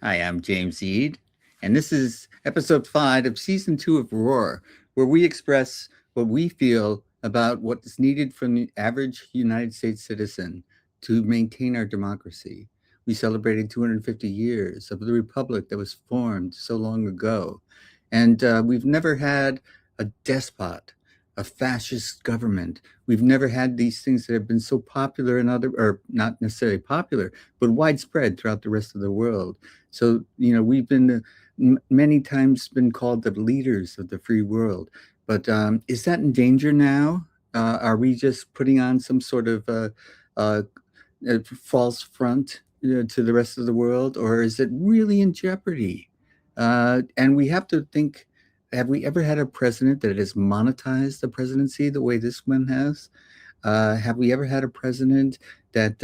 Hi, I'm James Eade, and this is episode 5 of season 2 of Roar, where we express what we feel about what is needed from the average United States citizen to maintain our democracy. We celebrated 250 years of the republic that was formed so long ago, and we've never had a despot, a fascist government. We've never had these things that have been so popular in other, or not necessarily popular, but widespread throughout the rest of the world. So, we've been many times been called the leaders of the free world. But is that in danger now? Are we just putting on some sort of uh, false front to the rest of the world, or is it really in jeopardy? And we have to think, have we ever had a president that has monetized the presidency the way this one has? Have we ever had a president that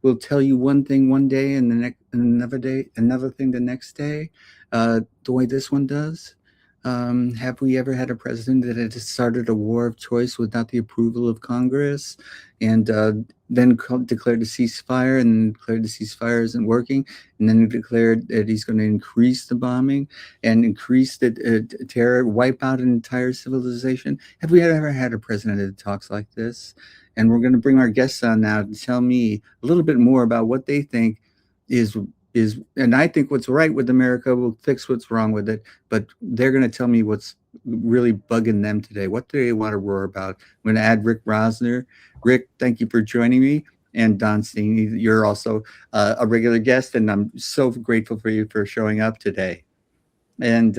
will tell you one thing one day and the next another day, another thing the next day, the way this one does? Have we ever had a president that had started a war of choice without the approval of Congress, and then declared a ceasefire, and declared the ceasefire isn't working, and then declared that he's going to increase the bombing and increase the terror, wipe out an entire civilization? Have we ever had a president that talks like this? And we're going to bring our guests on now to tell me a little bit more about what they think is, and I think what's right with America will fix what's wrong with it, but they're going to tell me what's really bugging them today. What do they want to roar about? I'm going to add Rick Rosner. Rick, thank you for joining me. And Don Steen, you're also a regular guest, and I'm so grateful for you for showing up today. And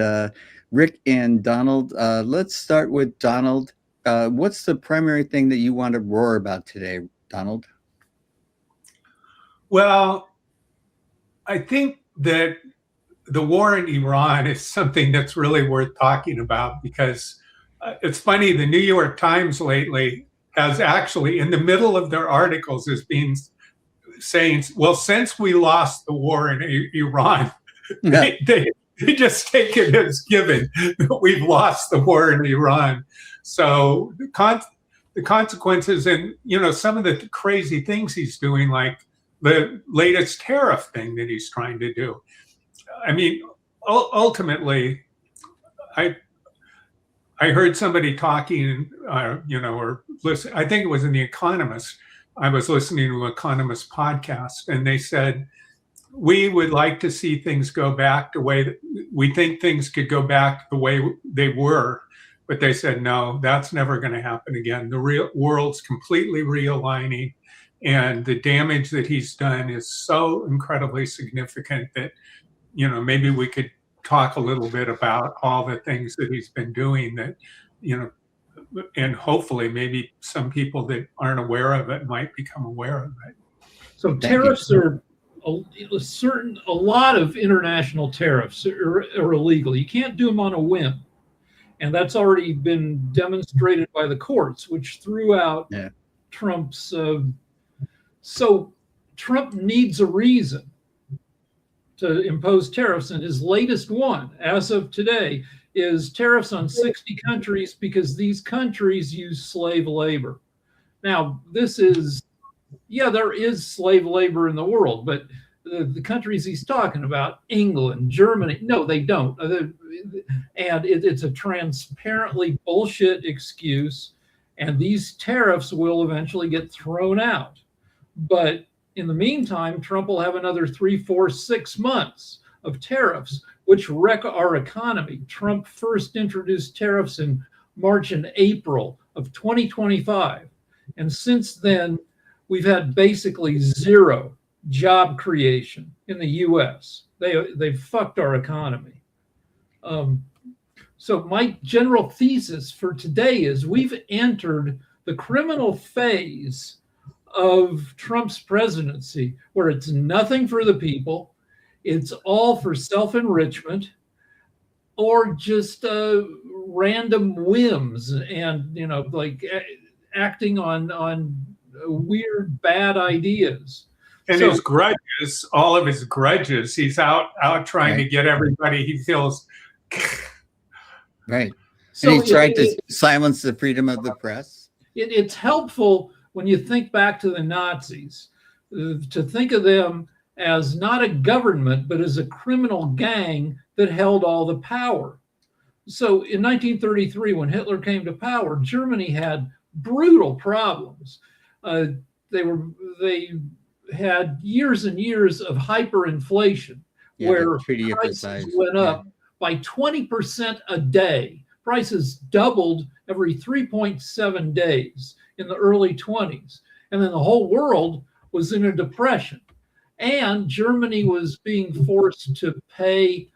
Rick and Donald, let's start with Donald. What's the primary thing that you want to roar about today, Donald? Well, I think that the war in Iran is something that's really worth talking about, because it's funny, the New York Times lately has actually, in the middle of their articles, has been saying, well, since we lost the war in Iran, they just take it as given that we've lost the war in Iran. So the consequences, and some of the crazy things he's doing, like the latest tariff thing that he's trying to do. I mean, ultimately, I heard somebody talking, or listen. I think it was in The Economist. I was listening to an Economist podcast, and they said, we would like to see things go back the way that we think things could go back the way they were. But they said, no, that's never going to happen again. The real world's completely realigning, and the damage that he's done is so incredibly significant that, maybe we could talk a little bit about all the things that he's been doing that, and hopefully maybe some people that aren't aware of it might become aware of it. So tariffs are a lot of international tariffs are illegal. You can't do them on a whim. And that's already been demonstrated by the courts, which threw out Trump's. So Trump needs a reason to impose tariffs. And his latest one, as of today, is tariffs on 60 countries because these countries use slave labor. Now, this is, there is slave labor in the world, but the countries he's talking about, England, Germany, no, they don't. And it's a transparently bullshit excuse. And these tariffs will eventually get thrown out. But in the meantime, Trump will have another 3, 4, 6 months of tariffs, which wreck our economy. Trump first introduced tariffs in March and April of 2025. And since then, we've had basically zero job creation in the U.S. They've fucked our economy. So my general thesis for today is we've entered the criminal phase of Trump's presidency, where it's nothing for the people, it's all for self-enrichment or just random whims and acting on weird bad ideas. And his grudges, all of his grudges, he's out trying to get everybody he feels. Right. So and he's trying to silence the freedom of the press. It's helpful when you think back to the Nazis, to think of them as not a government, but as a criminal gang that held all the power. So in 1933, when Hitler came to power, Germany had brutal problems. They had years and years of hyperinflation, where Treaty of prices Versailles went up by 20% a day. Prices doubled every 3.7 days in the early 20s. And then the whole world was in a depression. And Germany was being forced to pay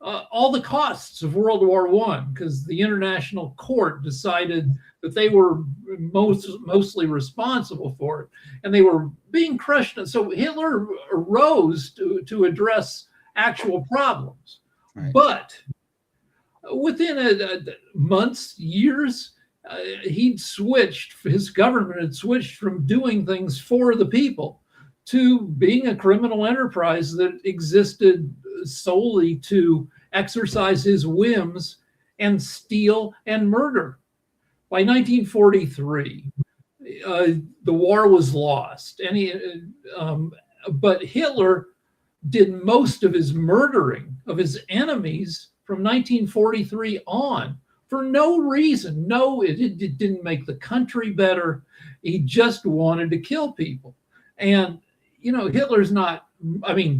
all the costs of World War I, because the International Court decided that they were mostly responsible for it, and they were being crushed. So Hitler arose to address actual problems. Right. But within months, years, his government had switched from doing things for the people to being a criminal enterprise that existed solely to exercise his whims and steal and murder. By 1943, the war was lost, but Hitler did most of his murdering of his enemies from 1943 on for no reason. No, it didn't make the country better. He just wanted to kill people. And Hitler's not,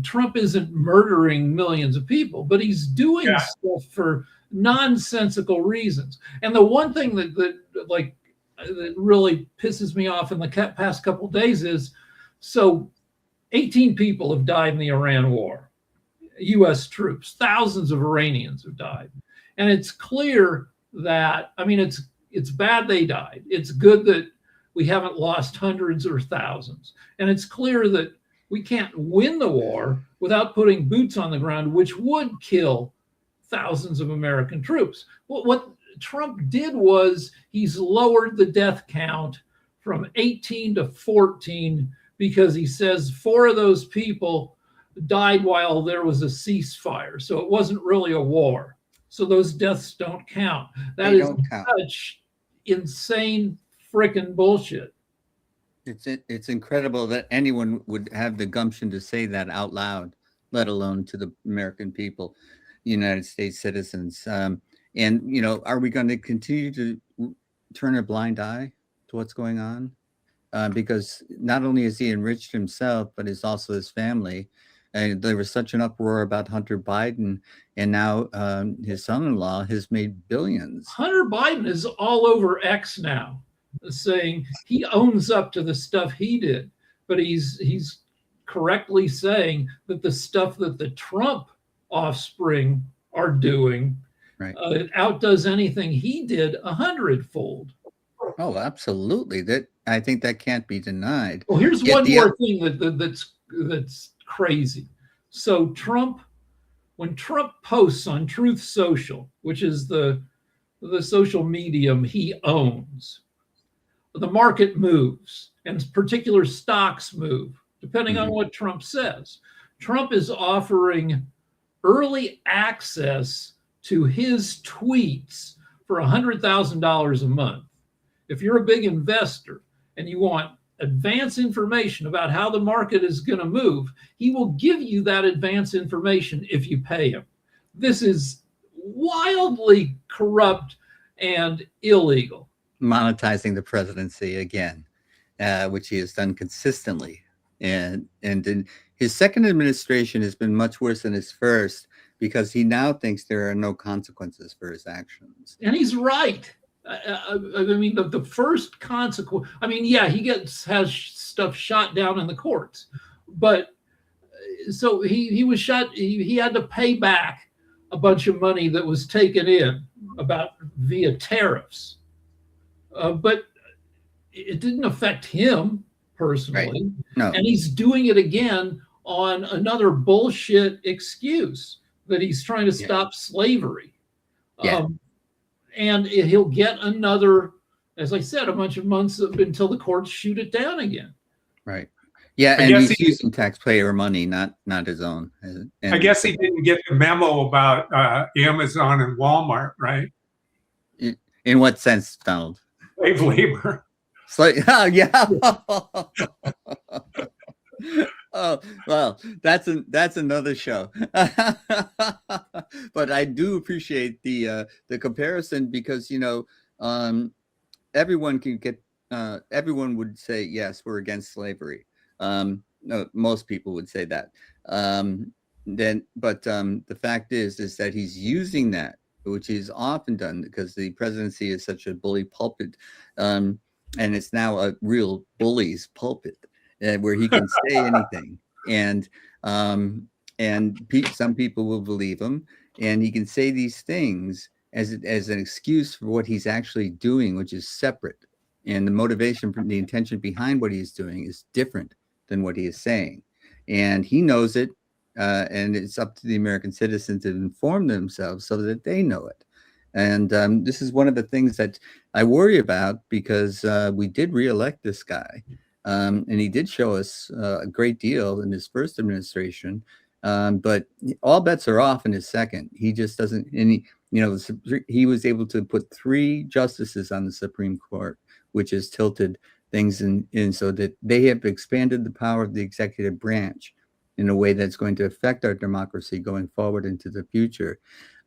Trump isn't murdering millions of people, but he's doing stuff for nonsensical reasons. And the one thing that really pisses me off in the past couple of days is, so 18 people have died in the Iran war, US troops, thousands of Iranians have died. And it's clear that, it's bad they died. It's good that we haven't lost hundreds or thousands. And it's clear that we can't win the war without putting boots on the ground, which would kill thousands of American troops. What Trump did was he's lowered the death count from 18 to 14 because he says 4 of those people died while there was a ceasefire. So it wasn't really a war. So those deaths don't count. That is such insane freaking bullshit. It's incredible that anyone would have the gumption to say that out loud, let alone to the American people, United States citizens. Are we going to continue to turn a blind eye to what's going on? Because not only has he enriched himself, but it's also his family. And there was such an uproar about Hunter Biden, and now his son-in-law has made billions. Hunter Biden is all over X now, saying he owns up to the stuff he did, but he's correctly saying that the stuff that the Trump offspring are doing it outdoes anything he did 100-fold. Oh, absolutely. I think that can't be denied. Well, here's one more thing that's crazy. So when Trump posts on Truth Social, which is the social medium he owns, the market moves and particular stocks move depending on what Trump says. Trump is offering early access to his tweets for $100,000 a month. If you're a big investor and you want advance information about how the market is going to move, he will give you that advance information if you pay him. This is wildly corrupt and illegal. Monetizing the presidency again, which he has done consistently. And in his second administration has been much worse than his first, because he now thinks there are no consequences for his actions. And he's right. The first consequence, he has stuff shot down in the courts, but so he was shot. He had to pay back a bunch of money that was taken in via tariffs, but it didn't affect him personally. Right. No. And he's doing it again on another bullshit excuse that he's trying to stop slavery. Yeah. And he'll get another, as I said, a bunch of months until the courts shoot it down again. Right. Yeah, and he's using taxpayer money, not his own. I guess he didn't get the memo about Amazon and Walmart, right? In what sense, Donald? Slave labor. Yeah. Oh, well, that's another show. But I do appreciate the comparison because um, everyone can get everyone would say yes, we're against slavery. No, most people would say that. But the fact is that he's using that, which is often done because the presidency is such a bully pulpit, and it's now a real bully's pulpit where he can say anything, and some people will believe him, and he can say these things as an excuse for what he's actually doing, which is separate. And the motivation, the intention behind what he's doing is different than what he is saying. And he knows it. And it's up to the American citizen to inform themselves so that they know it. And this is one of the things that I worry about because we did reelect this guy. And he did show us a great deal in his first administration. But all bets are off in his second. He just doesn't, he was able to put 3 justices on the Supreme Court, which has tilted things in so that they have expanded the power of the executive branch in a way that's going to affect our democracy going forward into the future.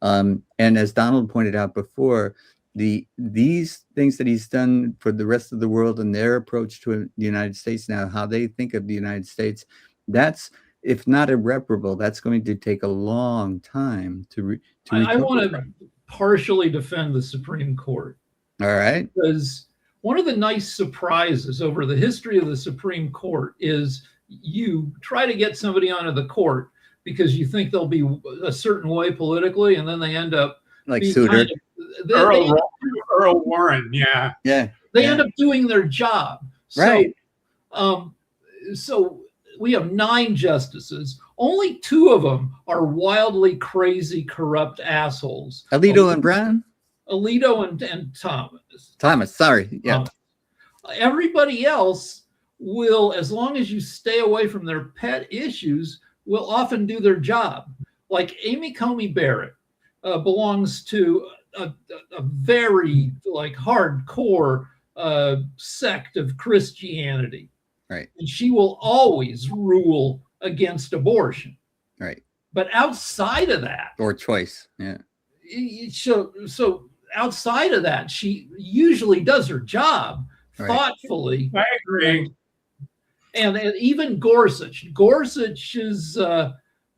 And as Donald pointed out before, these things that he's done for the rest of the world and their approach to the United States now, how they think of the United States, that's, if not irreparable, that's going to take a long time to I want to partially defend the Supreme Court. All right. Because one of the nice surprises over the history of the Supreme Court is you try to get somebody onto the court because you think they'll be a certain way politically, and then they end up like Souter. Earl Warren, yeah. They end up doing their job. Right. So we have 9 justices. Only 2 of them are wildly crazy, corrupt assholes. Alito and Brown? Alito and Thomas. Thomas, sorry. Yeah. Everybody else will, as long as you stay away from their pet issues, will often do their job. Like Amy Coney Barrett belongs to a very hardcore sect of Christianity. Right. And she will always rule against abortion. Right. But outside of that, or choice. Yeah. So outside of that, she usually does her job thoughtfully. I agree. And even Gorsuch's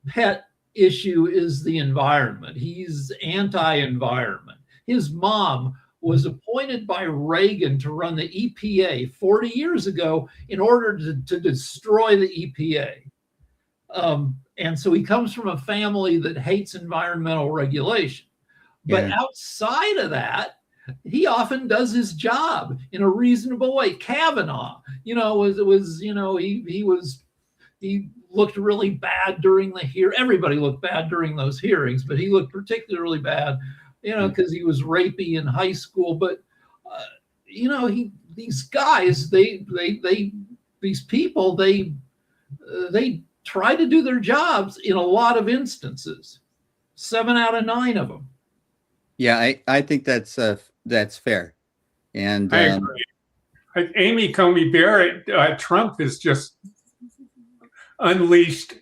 pet issue is the environment. He's anti-environment. His mom was appointed by Reagan to run the EPA 40 years ago in order to destroy the EPA. And so he comes from a family that hates environmental regulation. But outside of that, he often does his job in a reasonable way. Kavanaugh, he looked really bad during the hearing. Everybody looked bad during those hearings, but he looked particularly bad, because he was rapey in high school. But these guys, these people, they try to do their jobs in a lot of instances. 7 out of 9 of them. Yeah, I think that's fair. And I agree. Amy Coney Barrett, Trump has just unleashed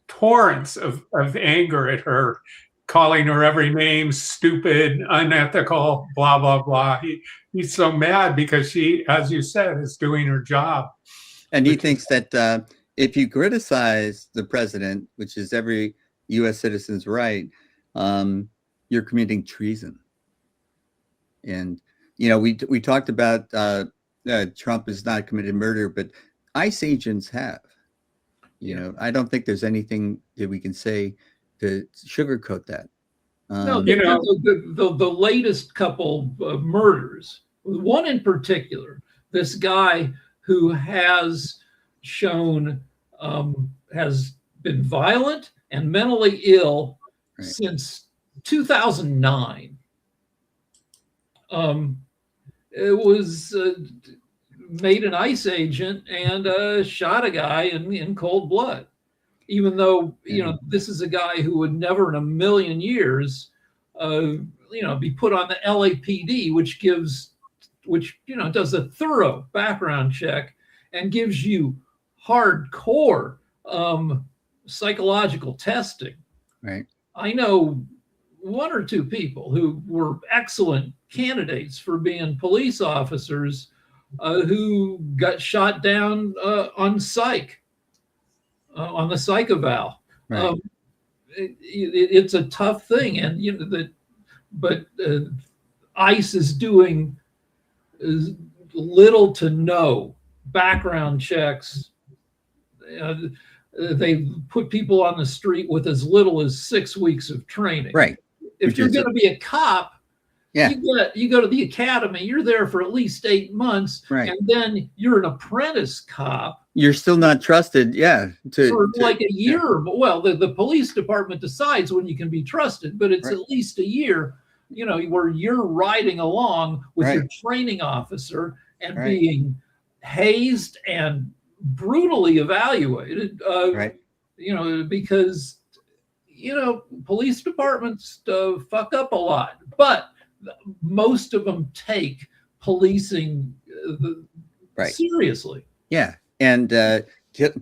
torrents of anger at her, calling her every name, stupid, unethical, blah, blah, blah. He's so mad because she, as you said, is doing her job. And he thinks that if you criticize the president, which is every U.S. citizen's right, you're committing treason. And, we talked about Trump has not committed murder, but ICE agents have. I don't think there's anything that we can say to sugarcoat that. No, the latest couple of murders, one in particular, this guy who has shown has been violent and mentally ill since 2009. It was made an ICE agent and shot a guy in cold blood, even though this is a guy who would never in a million years be put on the LAPD, which does a thorough background check and gives you hardcore psychological testing. Right. I know one or two people who were excellent candidates for being police officers who got shot down on psych, on the psych eval. Right. It's a tough thing, and but ICE is doing little to no background checks. They put people on the street with as little as 6 weeks of training. Right. If you're going to be a cop, yeah, you go to the academy. You're there for at least 8 months, right, and then you're an apprentice cop. You're still not trusted, for like a year. Yeah. Well, the police department decides when you can be trusted, but it's at least a year. Where you're riding along with your training officer and being hazed and brutally evaluated. Because police departments fuck up a lot, but most of them take policing seriously. Yeah, and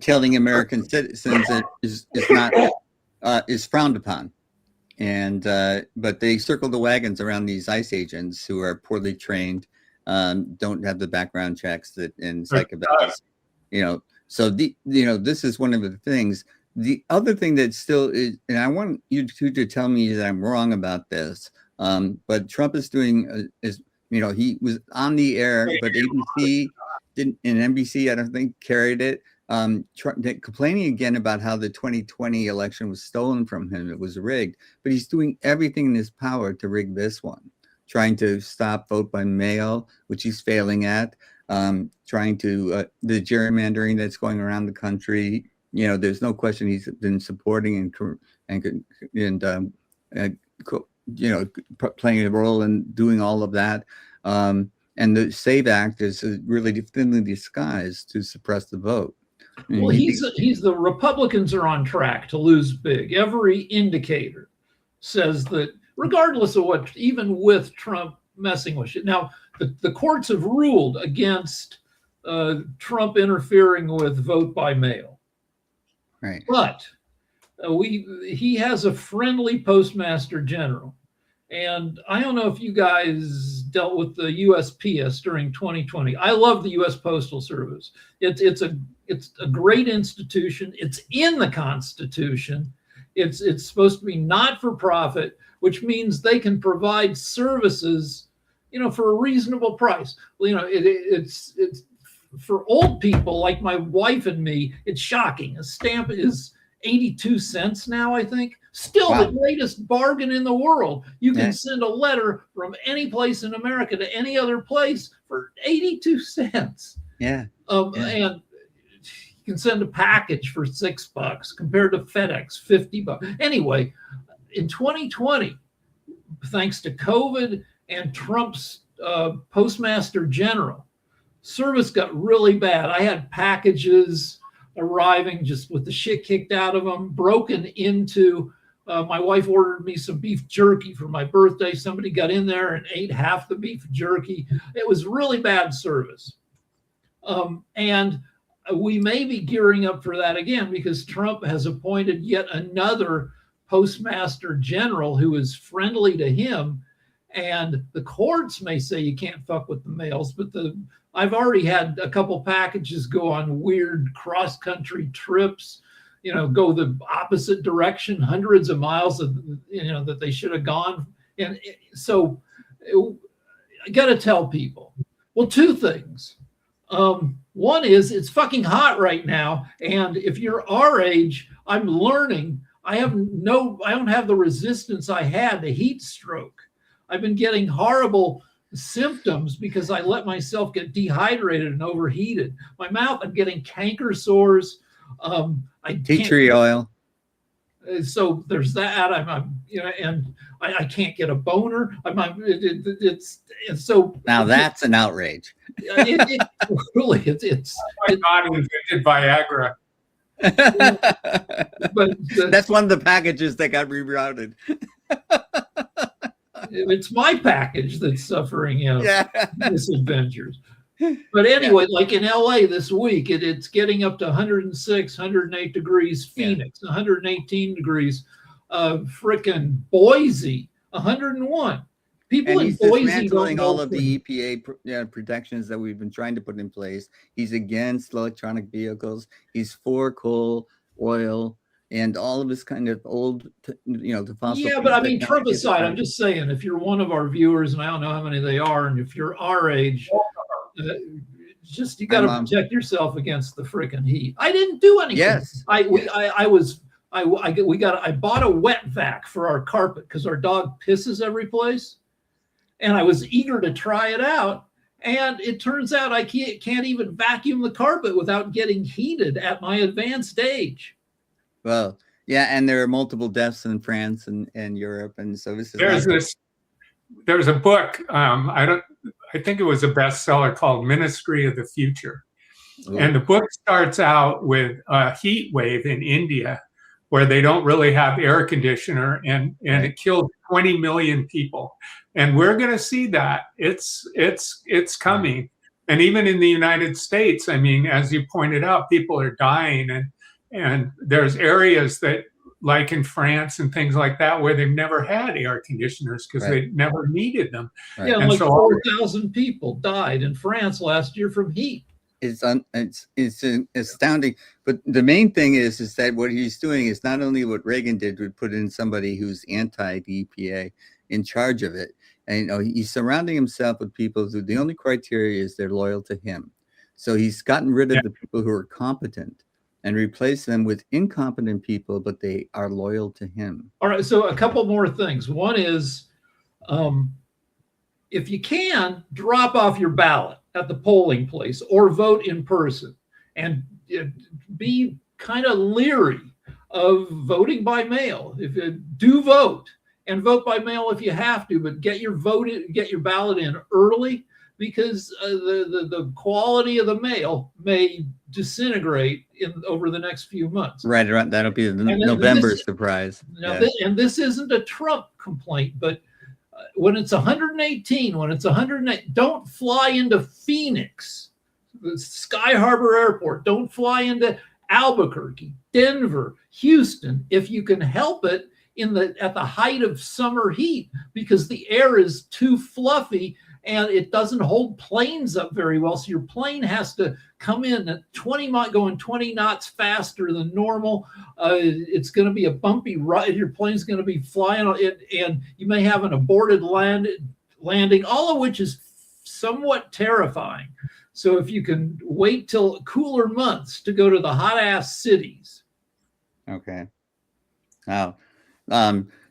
killing American citizens is frowned upon, and but they circle the wagons around these ICE agents who are poorly trained, don't have the background checks and psych evals, So this is one of the things. The other thing that still is, and I want you two to tell me that I'm wrong about this, but Trump is doing he was on the air, but ABC didn't, and NBC I don't think carried it, complaining again about how the 2020 election was stolen from him. It was rigged, but he's doing everything in his power to rig this one, trying to stop vote by mail, which he's failing at, trying to the gerrymandering that's going around the country. There's no question he's been supporting and playing a role in doing all of that. And the SAVE Act is really thinly disguised to suppress the vote. Well, the Republicans are on track to lose big. Every indicator says that, regardless of what, even with Trump messing with it. Now, the courts have ruled against Trump interfering with vote by mail. Right. But he has a friendly postmaster general. And I don't know if you guys dealt with the USPS during 2020. I love the U.S. Postal Service. It's a great institution. It's in the Constitution. It's supposed to be not for profit, which means they can provide services, for a reasonable price. It's for old people like my wife and me. It's shocking. A stamp is 82 cents now, I think. Still the greatest bargain in the world. You can send a letter from any place in America to any other place for 82 cents. Yeah. And you can send a package for $6 compared to FedEx, $50. Anyway, in 2020, thanks to COVID and Trump's postmaster general, service got really bad. I had packages arriving just with the shit kicked out of them, broken into. My wife ordered me some beef jerky for my birthday. Somebody got in there and ate half the beef jerky. It was really bad service. And we may be gearing up for that again because Trump has appointed yet another postmaster general who is friendly to him. And the courts may say you can't fuck with the mails, but I've already had a couple packages go on weird cross-country trips, go the opposite direction, hundreds of miles that they should have gone. And so I got to tell people, well, two things. One is it's fucking hot right now. And if you're our age, I'm learning. I don't have the resistance I had to heat stroke. I've been getting horrible symptoms because I let myself get dehydrated and overheated. My mouth, I'm getting canker sores. Tea tree oil. So there's that. And I can't get a boner. It's so now that's an outrage. Really, it's. My God invented Viagra. But that's one of the packages that got rerouted. It's my package that's suffering misadventures. But anyway, like in LA this week, it's getting up to 106, 108 degrees. Phoenix, 118 degrees. Frickin' Boise, 101. People And in he's Boise dismantling don't all know of the EPA protections that we've been trying to put in place. He's against electronic vehicles. He's for coal, oil, and all of this kind of old, the fossil. Yeah, but I mean, Trump technology aside, I'm just saying, if you're one of our viewers, and I don't know how many they are, and if you're our age, just you got to protect yourself against the freaking heat. I didn't do anything. Yes. I bought a wet vac for our carpet because our dog pisses every place, and I was eager to try it out. And it turns out I can't even vacuum the carpet without getting heated at my advanced age. Well, yeah, and there are multiple deaths in France and Europe, and so this is. There's a book. I think it was a bestseller called Ministry of the Future, and the book starts out with a heat wave in India, where they don't really have air conditioner, and it killed 20 million people. And we're going to see that. It's coming. And even in the United States, I mean, as you pointed out, people are dying, and there's areas that, like in France and things like that, where they've never had air conditioners because they never needed them. Yeah, and like so 4,000 people died in France last year from heat. It's astounding. But the main thing is that what he's doing is not only what Reagan did, would put in somebody who's anti the EPA in charge of it. And he's surrounding himself with people who the only criteria is they're loyal to him. So he's gotten rid of the people who are competent and replace them with incompetent people, but they are loyal to him. All right, so a couple more things. One is, if you can, drop off your ballot at the polling place or vote in person, and be kind of leery of voting by mail. If you do vote, and vote by mail if you have to, but get your ballot in early, because the quality of the mail may disintegrate over the next few months. Right, that'll be the November surprise. And this isn't a Trump complaint, but when it's 118, when it's 108, don't fly into Phoenix, the Sky Harbor Airport. Don't fly into Albuquerque, Denver, Houston, if you can help it, at the height of summer heat, because the air is too fluffy and it doesn't hold planes up very well. So your plane has to come in at going 20 knots faster than normal. It's going to be a bumpy ride. Your plane's going to be flying, and you may have an aborted landing, all of which is somewhat terrifying. So if you can wait till cooler months to go to the hot ass cities. Okay. Wow.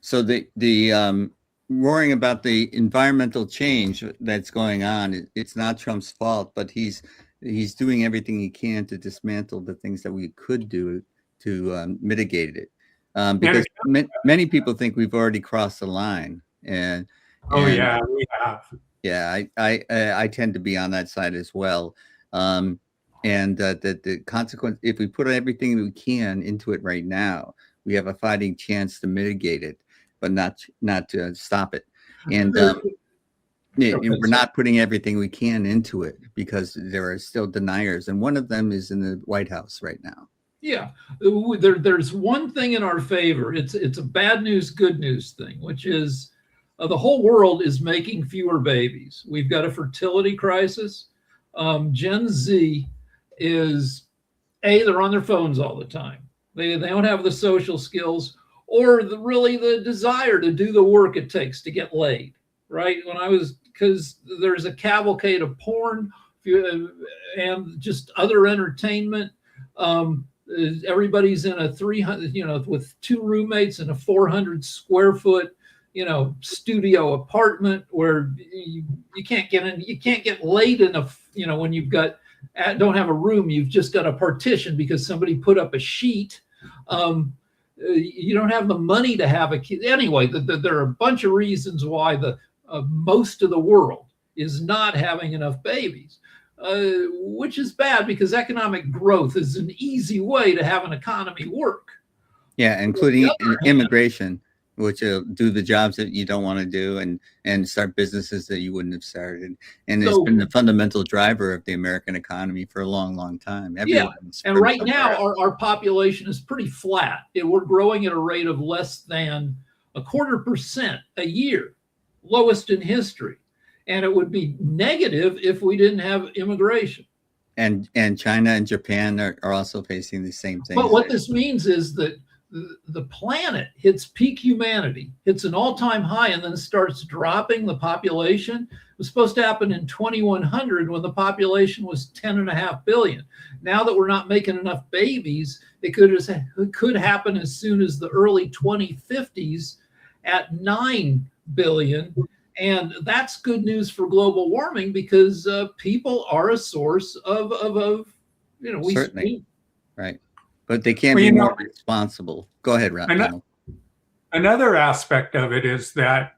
So the roaring about the environmental change that's going on, it's not Trump's fault, but he's doing everything he can to dismantle the things that we could do to mitigate it. Because many people think we've already crossed the line. And yeah, we have. Yeah, I tend to be on that side as well. And the consequence, if we put everything we can into it right now, we have a fighting chance to mitigate it, but not to stop it. And we're not putting everything we can into it because there are still deniers, and one of them is in the White House right now. Yeah, there's one thing in our favor. It's a bad news, good news thing, which is the whole world is making fewer babies. We've got a fertility crisis. Gen Z is they're on their phones all the time. They don't have the social skills or the desire to do the work it takes to get laid, right? Because there's a cavalcade of porn and just other entertainment. Everybody's in a 300, with two roommates in a 400 square foot, studio apartment where you can't get in, you can't get laid enough, when you've don't have a room, you've just got a partition because somebody put up a sheet. You don't have the money to have a kid. Anyway, there are a bunch of reasons why most of the world is not having enough babies, which is bad because economic growth is an easy way to have an economy work. Yeah, including immigration. which will do the jobs that you don't want to do, and start businesses that you wouldn't have started. And it's been the fundamental driver of the American economy for a long, long time. Everyone's and right now our population is pretty flat. We're growing at a rate of less than 0.25% a year, lowest in history. And it would be negative if we didn't have immigration. And China and Japan are also facing the same thing. But what this means is that the planet hits peak humanity, hits an all-time high, and then starts dropping the population. It was supposed to happen in 2100 when the population was 10.5 billion. Now that we're not making enough babies, it could happen as soon as the early 2050s at 9 billion. And that's good news for global warming, because people are a source of certainly. Right. But they can't be more responsible. Go ahead, Ronald. Another aspect of it is that,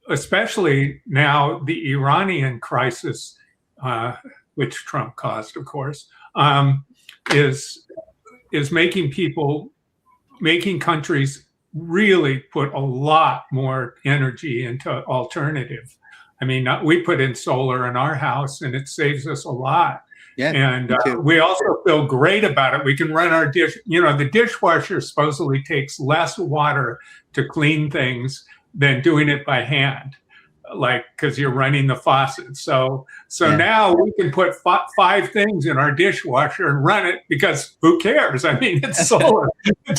especially now, the Iranian crisis, which Trump caused, of course, is making countries really put a lot more energy into alternative. I mean, we put in solar in our house, and it saves us a lot. Yeah, and we also feel great about it. We can run our dish. The dishwasher supposedly takes less water to clean things than doing it by hand, because you're running the faucet. So now we can put 5 things in our dishwasher and run it, because who cares? I mean, it's solar. It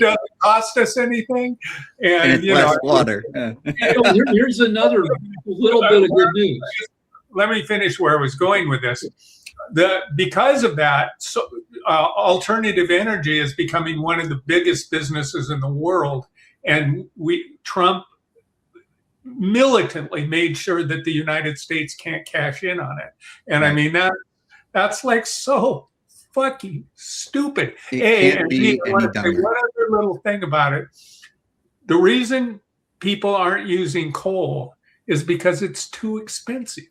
doesn't cost us anything, and it's less water. Here's another little bit of good news. Let me finish where I was going with this. Because of that, alternative energy is becoming one of the biggest businesses in the world, and Trump militantly made sure that the United States can't cash in on it. And I mean, that's like so fucking stupid. And one other little thing about it: the reason people aren't using coal is because it's too expensive.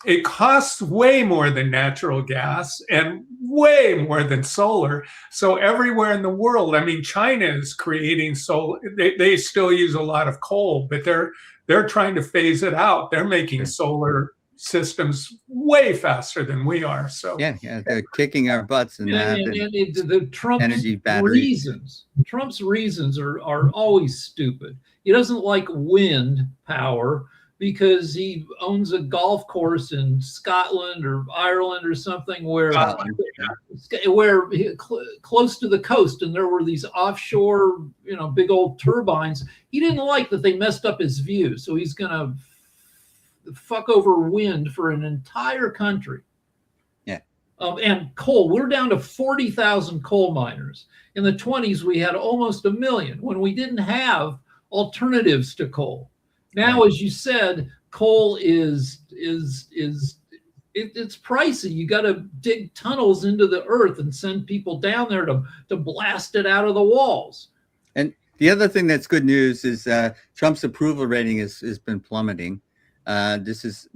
It costs way more than natural gas and way more than solar. So everywhere in the world, I mean, China is creating solar. They still use a lot of coal, but they're trying to phase it out. They're making solar systems way faster than we are. So yeah, they're kicking our butts in that. The Trump's reasons are always stupid. He doesn't like wind power because he owns a golf course in Scotland or Ireland or something where close to the coast, and there were these offshore, big old turbines. He didn't like that they messed up his view, so he's gonna fuck over wind for an entire country. Yeah. And coal, we're down to 40,000 coal miners. In the 20s, we had almost 1 million when we didn't have alternatives to coal. Now, as you said, coal it's pricey. You got to dig tunnels into the earth and send people down there to blast it out of the walls. And the other thing that's good news is Trump's approval rating has been plummeting. This is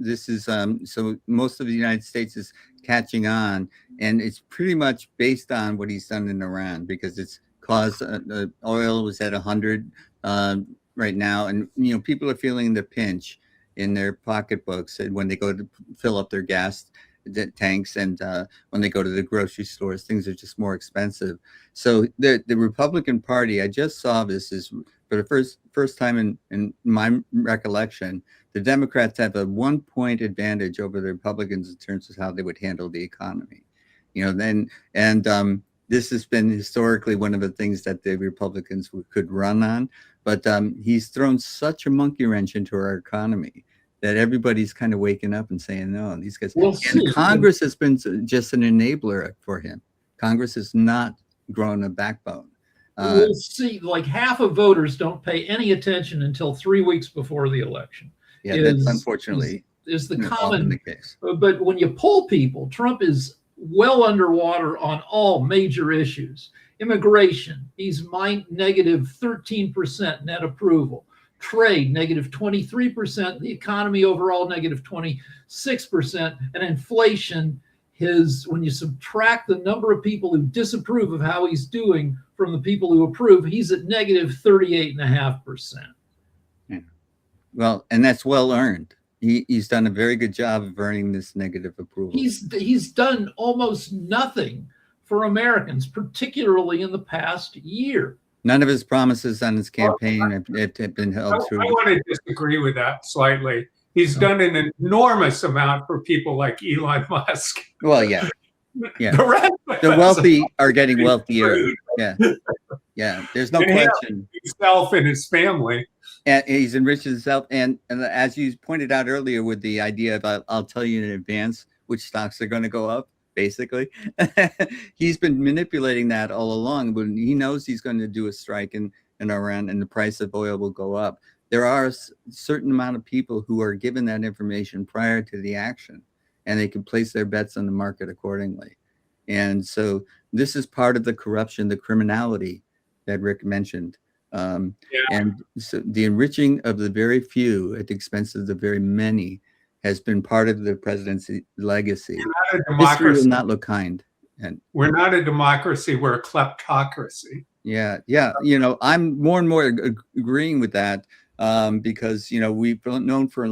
so most of the United States is catching on, and it's pretty much based on what he's done in Iran, because it's caused oil was at 100 right now, and people are feeling the pinch in their pocketbooks, and when they go to fill up their gas tanks, and when they go to the grocery stores, things are just more expensive. So the Republican Party, I just saw this, is for the first time in my recollection, the Democrats have a 1-point advantage over the Republicans in terms of how they would handle the economy. This has been historically one of the things that the Republicans could run on. But he's thrown such a monkey wrench into our economy that everybody's kind of waking up and saying, no, these guys. And Congress has been just an enabler for him. Congress has not grown a backbone. We'll see. Like half of voters don't pay any attention until 3 weeks before the election. Yeah, that's unfortunately is the common the case. But when you poll people, Trump is well underwater on all major issues. Immigration, he's negative 13% net approval. Trade, negative 23%. The economy overall, negative 26%. And inflation, when you subtract the number of people who disapprove of how he's doing from the people who approve, he's at negative 38.5%. Yeah. Well, and that's well earned. He's done a very good job of earning this negative approval. He's done almost nothing for Americans, particularly in the past year. None of his promises on his campaign have been held true. I want to disagree with that slightly. He's done an enormous amount for people like Elon Musk. Well, yeah. The wealthy are getting wealthier. Yeah. There's no question. Himself and his family. And he's enriched himself. And as you pointed out earlier, with the idea of I'll tell you in advance which stocks are going to go up. Basically, he's been manipulating that all along. When he knows he's going to do a strike in Iran and the price of oil will go up, there are a certain amount of people who are given that information prior to the action, and they can place their bets on the market accordingly. And so this is part of the corruption, the criminality that Rick mentioned. And so the enriching of the very few at the expense of the very many has been part of the presidency legacy. History will not look kind. And we're not a democracy, we're a kleptocracy. Yeah. I'm more and more agreeing with that, because we've known for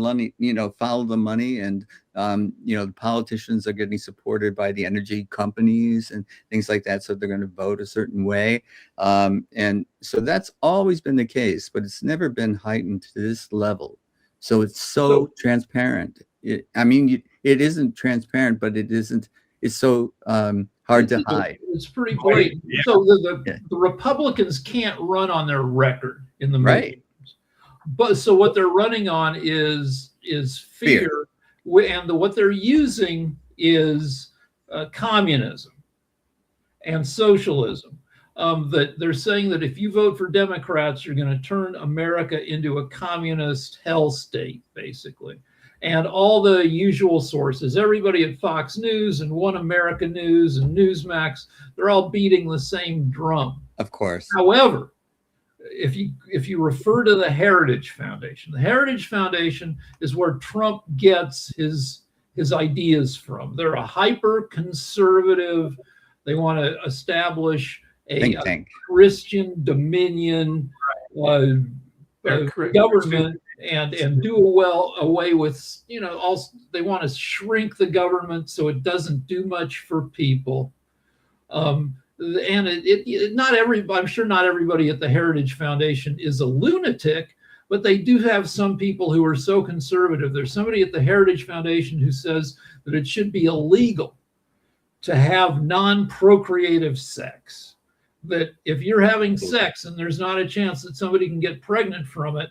follow the money, and the politicians are getting supported by the energy companies and things like that, so they're going to vote a certain way, and so that's always been the case, but it's never been heightened to this level. So it's so transparent. It isn't transparent, but it isn't. It's so hard to hide. It's pretty blatant. Yeah. So the Republicans can't run on their record in the right. But so what they're running on is fear. And what they're using is communism and socialism. That they're saying that if you vote for Democrats, you're going to turn America into a communist hell state, basically. And all the usual sources, everybody at Fox News and One America News and Newsmax, they're all beating the same drum. Of course. However, if you refer to the Heritage Foundation is where Trump gets his ideas from. They're a hyper conservative. They want to establish a Christian dominion government and do away with, they want to shrink the government so it doesn't do much for people. And I'm sure not everybody at the Heritage Foundation is a lunatic, but they do have some people who are so conservative. There's somebody at the Heritage Foundation who says that it should be illegal to have non-procreative sex. That if you're having sex and there's not a chance that somebody can get pregnant from it,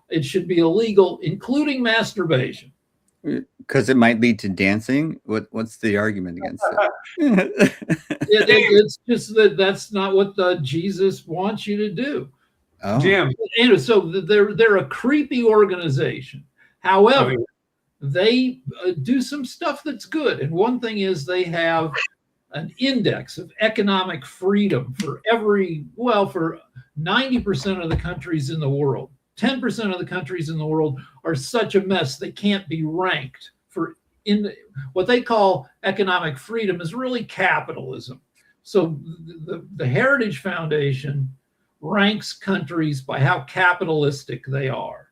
it should be illegal, including masturbation. Because it might lead to dancing? What's the argument against it? It's just that's not what Jesus wants you to do. Oh. Jim. And so they're a creepy organization. However, they do some stuff that's good. And one thing is they have an index of economic freedom for 90% of the countries in the world. 10% of the countries in the world are such a mess they can't be ranked in what they call economic freedom is really capitalism. So the Heritage Foundation ranks countries by how capitalistic they are.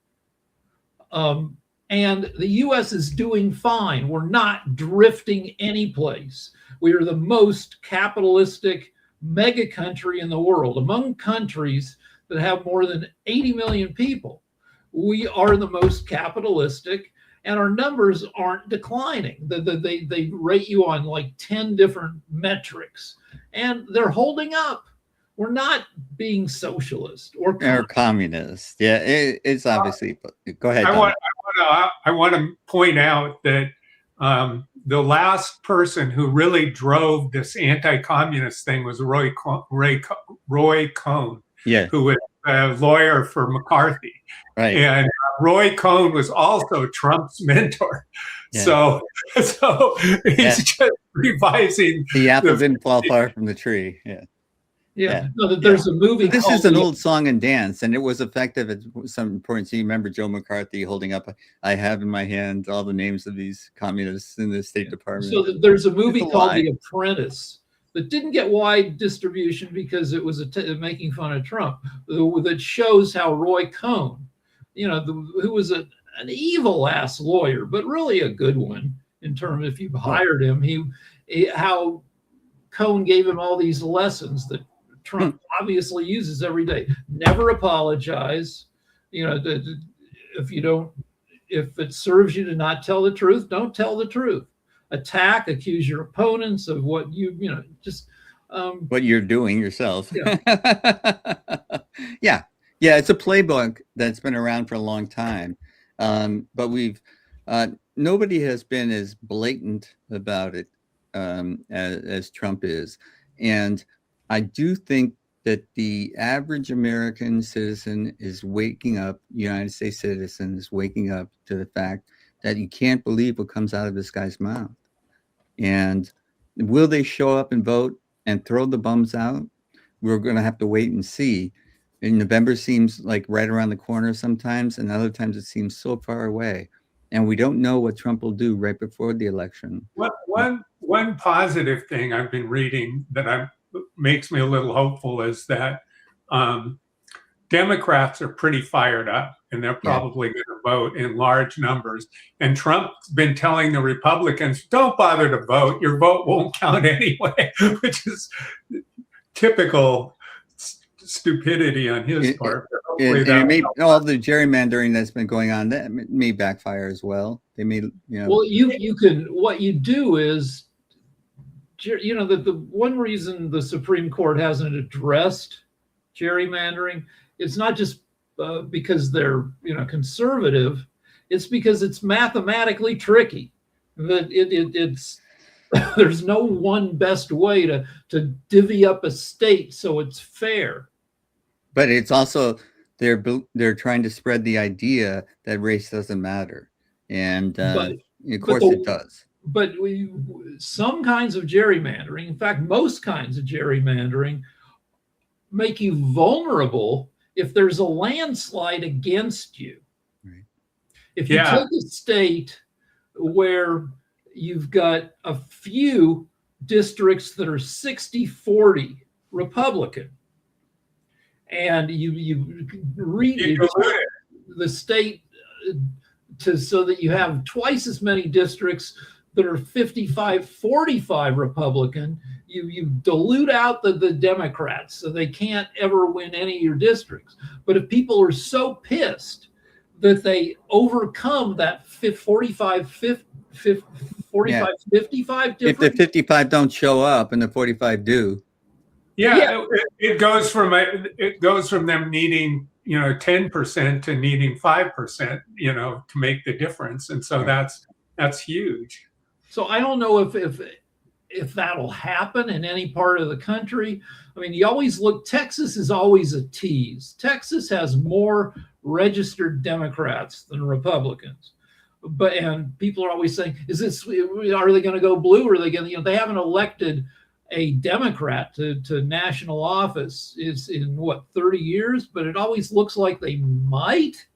And the U.S. is doing fine. We're not drifting anyplace. We are the most capitalistic mega country in the world. Among countries that have more than 80 million people, we are the most capitalistic, and our numbers aren't declining. They rate you on like 10 different metrics, and they're holding up. We're not being socialist or communist. Yeah, it's obviously. Go ahead. I want to point out that the last person who really drove this anti-communist thing was Roy Cohn, who was a lawyer for McCarthy. Right. And Roy Cohn was also Trump's mentor. Yeah. So he's just revising. The apple didn't fall far from the tree. Yeah. Yeah. No, there's a movie. This is an old song and dance, and it was effective at some point. So you remember Joe McCarthy holding up, I have in my hand all the names of these communists in the State Department. So there's a movie called The Apprentice that didn't get wide distribution because it was making fun of Trump, that shows how Roy Cohn, who was an evil ass lawyer, but really a good one in terms, if you hired him, how Cohn gave him all these lessons that Trump obviously uses every day. Never apologize. If it serves you to not tell the truth, don't tell the truth. Attack, accuse your opponents of what what you're doing yourself. Yeah. Yeah, it's a playbook that's been around for a long time. But nobody has been as blatant about it as Trump is. And I do think that the average American citizen is waking up, United States citizen is waking up to the fact that you can't believe what comes out of this guy's mouth. And will they show up and vote and throw the bums out? We're going to have to wait and see. And November seems like right around the corner sometimes, and other times it seems so far away. And we don't know what Trump will do right before the election. One positive thing I've been reading that makes me a little hopeful is that Democrats are pretty fired up, and they're probably going to vote in large numbers. And Trump's been telling the Republicans, don't bother to vote. Your vote won't count anyway, which is typical stupidity on his part. All the gerrymandering that's been going on, that may backfire as well. They may, Well, what you do is, that the one reason the Supreme Court hasn't addressed gerrymandering, it's not just because they're conservative, it's because it's mathematically tricky. That it's there's no one best way to divvy up a state so it's fair. But it's also they're trying to spread the idea that race doesn't matter, and of course it does. But some kinds of gerrymandering, in fact, most kinds of gerrymandering, make you vulnerable if there's a landslide against you. Right. If you take a state where you've got a few districts that are 60-40 Republican, and you read the state so that you have twice as many districts that are 55-45 Republican, you dilute out the Democrats so they can't ever win any of your districts. But if people are so pissed that they overcome that 45-55 difference, if the 55 don't show up and the 45 do, it goes from them needing 10% to needing 5%, to make the difference, and so that's huge. So I don't know if that'll happen in any part of the country. I mean, you always look, Texas is always a tease. Texas has more registered Democrats than Republicans. And people are always saying, are they going to go blue? Or are they going to, they haven't elected a Democrat to national office is in 30 years, but it always looks like they might.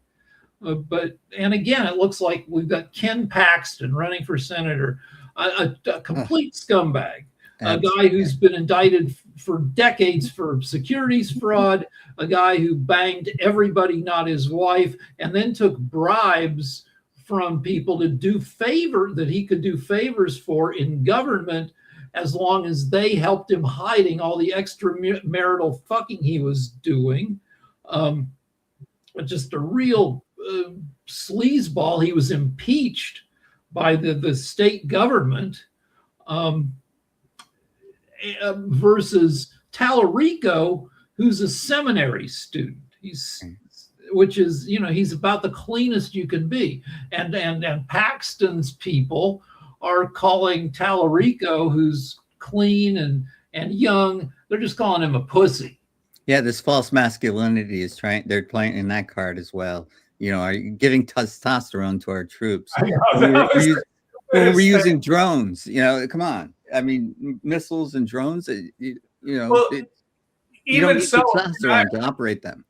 And again, it looks like we've got Ken Paxton running for senator, a complete scumbag, a guy who's been indicted for decades for securities fraud, a guy who banged everybody, not his wife, and then took bribes from people to do that he could do favors for in government, as long as they helped him hiding all the extramarital fucking he was doing. Just a real sleazeball. He was impeached by the state government, versus Tallarico, who's a seminary student. He's about the cleanest you can be. And Paxton's people are calling Tallarico, who's clean and young, they're just calling him a pussy. Yeah, this false masculinity they're playing in that card as well. Are you giving testosterone to our troops? We're using drones. Come on. I mean, missiles and drones. You don't need testosterone to operate them.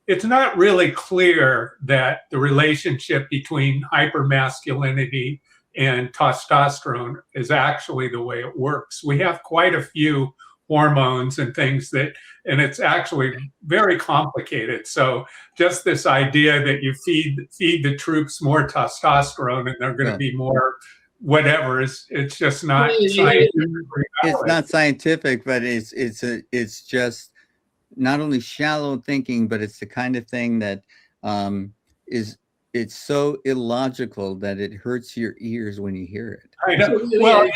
It's not really clear that the relationship between hypermasculinity and testosterone is actually the way it works. We have quite a few hormones and things and it's actually very complicated. So just this idea that you feed the troops more testosterone and they're going to be more whatever, it's just not scientific. It's not scientific, but it's just not only shallow thinking, but it's the kind of thing that it's so illogical that it hurts your ears when you hear it. I know. So, Well,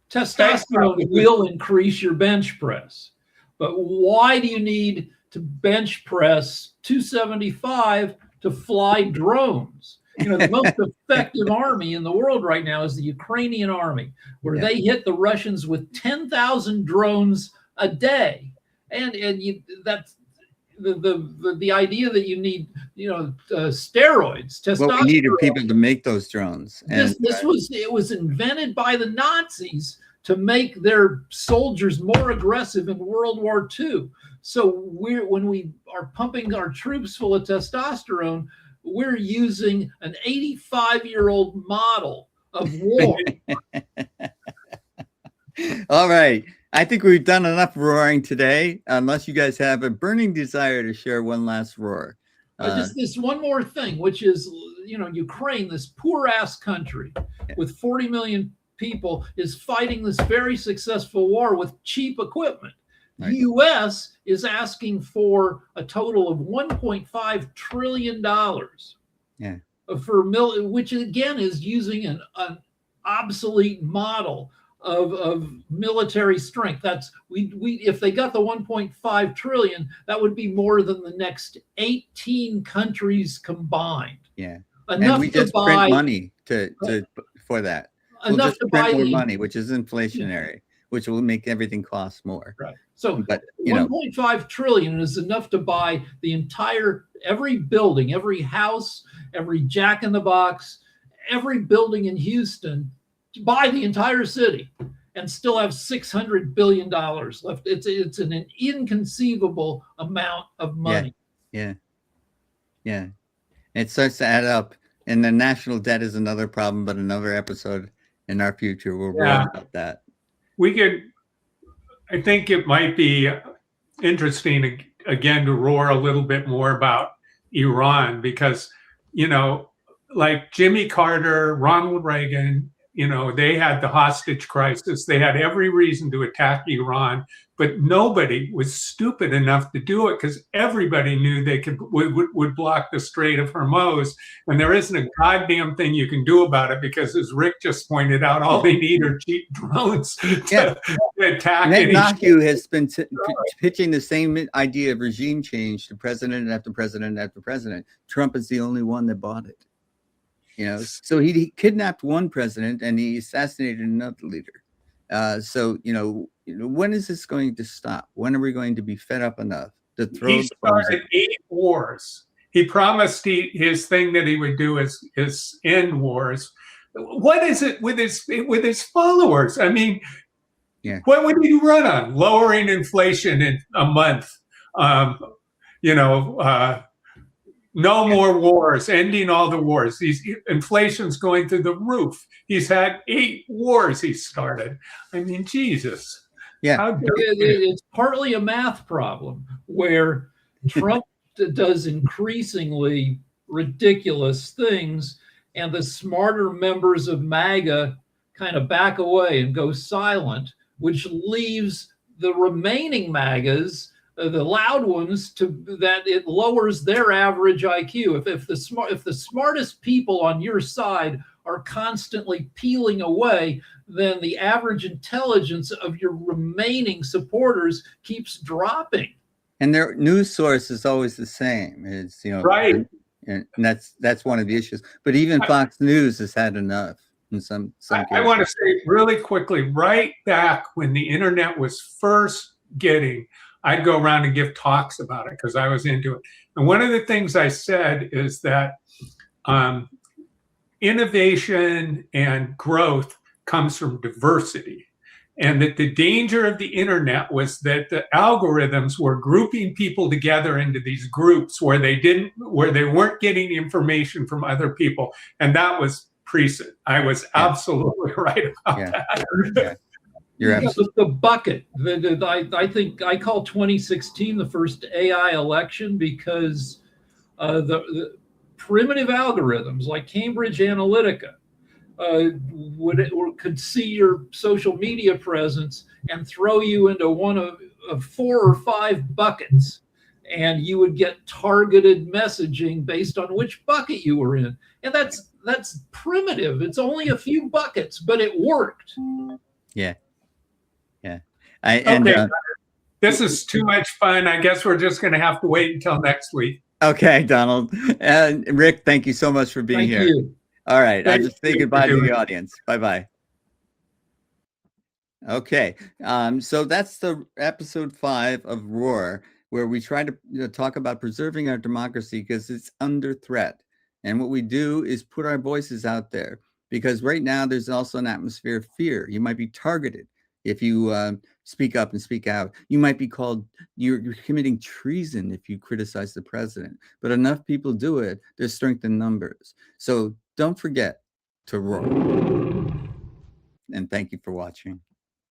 testosterone will increase your bench press, but why do you need to bench press 275 to fly drones? The most effective army in the world right now is the Ukrainian army, where they hit the Russians with 10,000 drones a day, and that's the idea that you need steroids, testosterone. Well, we needed people to make those drones. And It was invented by the Nazis to make their soldiers more aggressive in World War II. So when we are pumping our troops full of testosterone, we're using an 85-year-old model of war. All right. I think we've done enough roaring today, unless you guys have a burning desire to share one last roar. Just this one more thing, which is, Ukraine, this poor ass country with 40 million people, is fighting this very successful war with cheap equipment. Right. The U.S. is asking for a total of $1.5 trillion. Yeah. Which again is using an obsolete model of military strength. That's if they got the 1.5 trillion, that would be more than the next 18 countries combined. Yeah. Enough and we just to print buy money for that. We'll enough just to print buy more the money, which is inflationary, which will make everything cost more. right. So But 1.5 trillion is enough to buy every building, every house, every Jack in the Box, every building in Houston, to buy the entire city and still have $600 billion left. It's an inconceivable amount of money. Yeah. It starts to add up. And the national debt is another problem, but another episode in our future. We'll roar about that. I think it might be interesting again to roar a little bit more about Iran, because, like Jimmy Carter, Ronald Reagan, they had the hostage crisis. They had every reason to attack Iran, but nobody was stupid enough to do it because everybody knew they would block the Strait of Hormuz, and there isn't a goddamn thing you can do about it because, as Rick just pointed out, all they need are cheap drones to attack. Netanyahu has been pitching the same idea of regime change to president after president after president. Trump is the only one that bought it. So he kidnapped one president and he assassinated another leader. So when is this going to stop? When are we going to be fed up enough to throw? He started 8 wars. He promised his thing that he would do is end wars. What is it with his followers? I mean, what would he run on? Lowering inflation in a month. No more wars, ending all the wars. Inflation's going through the roof. He's had 8 wars he started. I mean, Jesus. Yeah. It's partly a math problem where Trump does increasingly ridiculous things, and the smarter members of MAGA kind of back away and go silent, which leaves the remaining MAGAs, the loud ones, that it lowers their average IQ. If the smartest people on your side are constantly peeling away, then the average intelligence of your remaining supporters keeps dropping. And their news source is always the same. It's right, and that's one of the issues. But even Fox News has had enough in some cases. I want to say really quickly, right back when the internet was first getting, I'd go around and give talks about it because I was into it. And one of the things I said is that innovation and growth comes from diversity. And that the danger of the internet was that the algorithms were grouping people together into these groups where they weren't getting information from other people. And that was precinct. I was absolutely right about Yeah. that. Yeah. You're Yeah, absolutely the bucket. I think I call 2016 the first AI election because the primitive algorithms like Cambridge Analytica could see your social media presence and throw you into one of 4 or 5 buckets, and you would get targeted messaging based on which bucket you were in. And that's primitive. It's only a few buckets, but it worked. yeah. Okay, this is too much fun. I guess we're just going to have to wait until next week. Okay, Donald. And Rick, thank you so much for being Thank here. you. All right. I'll Thank just say you for goodbye to doing the it. audience. Bye-bye. Okay. So that's the episode 5 of Roar, where we try to talk about preserving our democracy because it's under threat. And what we do is put our voices out there, because right now there's also an atmosphere of fear. You might be targeted if you speak up and speak out. You might be called, you're committing treason if you criticize the president. But enough people do it, there's strength in numbers. So don't forget to roar. And thank you for watching.